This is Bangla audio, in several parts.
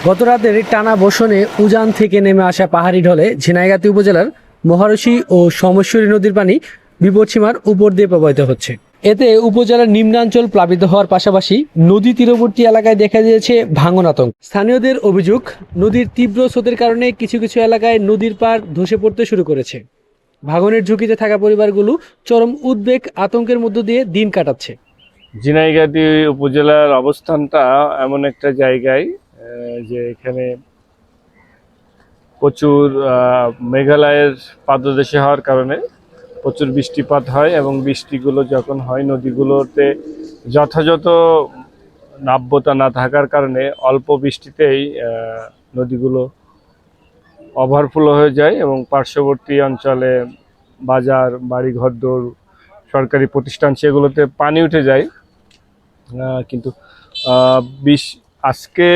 গতরাতের টানা বর্ষণে উজান থেকে নেমে আসা পাহাড়ি ঢলে ঝিনাইগাতী উপজেলার মহারশী ও সোমেশ্বরী নদীর পানি বিপদসীমার উপর দিয়ে প্রবাহিত হচ্ছে। এতে উপজেলার নিম্নাঞ্চল প্লাবিত হওয়ার পাশাপাশি নদী তীরবর্তী এলাকায় দেখা দিয়েছে ভাঙন আতঙ্ক। স্থানীয়দের অভিযোগ, নদীর তীব্র স্রোতের কারণে কিছু কিছু এলাকায় নদীর পাড় ধসে পড়তে শুরু করেছে। ভাঙনের ঝুঁকিতে থাকা পরিবারগুলো চরম উদ্বেগ আতঙ্কের মধ্য দিয়ে দিন কাটাচ্ছে। ঝিনাইগাতী উপজেলার অবস্থানটা এমন একটা জায়গায় যে এখানে প্রচুর মেঘালয়ের পাদদেশে হওয়ার কারণে প্রচুর বৃষ্টিপাত হয় এবং বৃষ্টিগুলো যখন হয় নদীগুলোতে যথাযথ নাব্যতা না থাকার কারণে অল্প বৃষ্টিতেই নদীগুলো ওভারফ্লো হয়ে যায় এবং পার্শ্ববর্তী অঞ্চলে বাজার, বাড়িঘরদোর, সরকারি প্রতিষ্ঠান সেগুলোতে পানি উঠে যায়। কিন্তু আজকে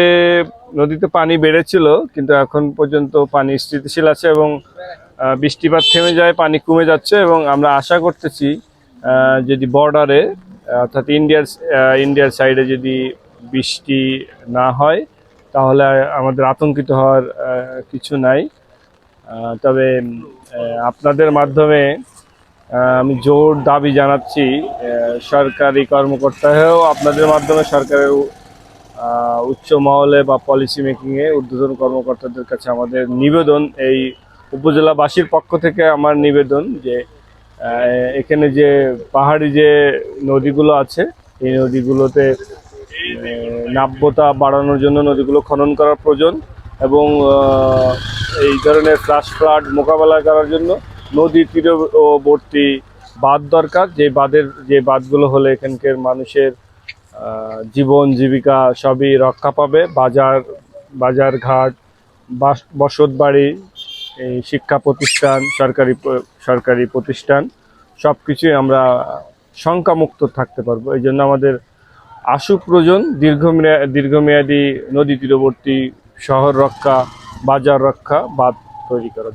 নদীতে পানি বেড়েছিল, কিন্তু এখন পর্যন্ত পানি স্থিতিশীল আছে এবং বৃষ্টিপাত থেমে যায়, পানি কমে যাচ্ছে এবং আমরা আশা করতেছি যদি বর্ডারে অর্থাৎ ইন্ডিয়ার সাইডে যদি বৃষ্টি না হয় তাহলে আমাদের আতঙ্কিত হওয়ার কিছু নাই। তবে আপনাদের মাধ্যমে আমি জোর দাবি জানাচ্ছি সরকারি কর্মকর্তারাও আপনাদের মাধ্যমে সরকারের উচ্চ মহলে বা পলিসি মেকিংয়ে ঊর্ধ্বতন কর্মকর্তাদের কাছে আমাদের নিবেদন, এই উপজেলাবাসীর পক্ষ থেকে আমার নিবেদন যে এখানে যে পাহাড়ি যে নদীগুলো আছে এই নদীগুলোতে নাব্যতা বাড়ানোর জন্য নদীগুলো খনন করার প্রয়োজন এবং এই ধরনের ফ্ল্যাশ ফ্লাড মোকাবেলা করার জন্য নদীর তীরবর্তী বাঁধ দরকার। যে বাঁধগুলো হলে এখানকার মানুষের জীবন জীবিকা সবই রক্ষা পাবে। বাজারঘাট, বসত বাড়ি, এই শিক্ষা প্রতিষ্ঠান, সরকারি প্রতিষ্ঠান সব কিছুই আমরা শঙ্কামুক্ত থাকতে পারবো। এই জন্য আমাদের আশু প্রয়োজন দীর্ঘমেয়াদী নদী তীরবর্তী শহর রক্ষা, বাজার রক্ষা, বাঁধ তৈরি করা।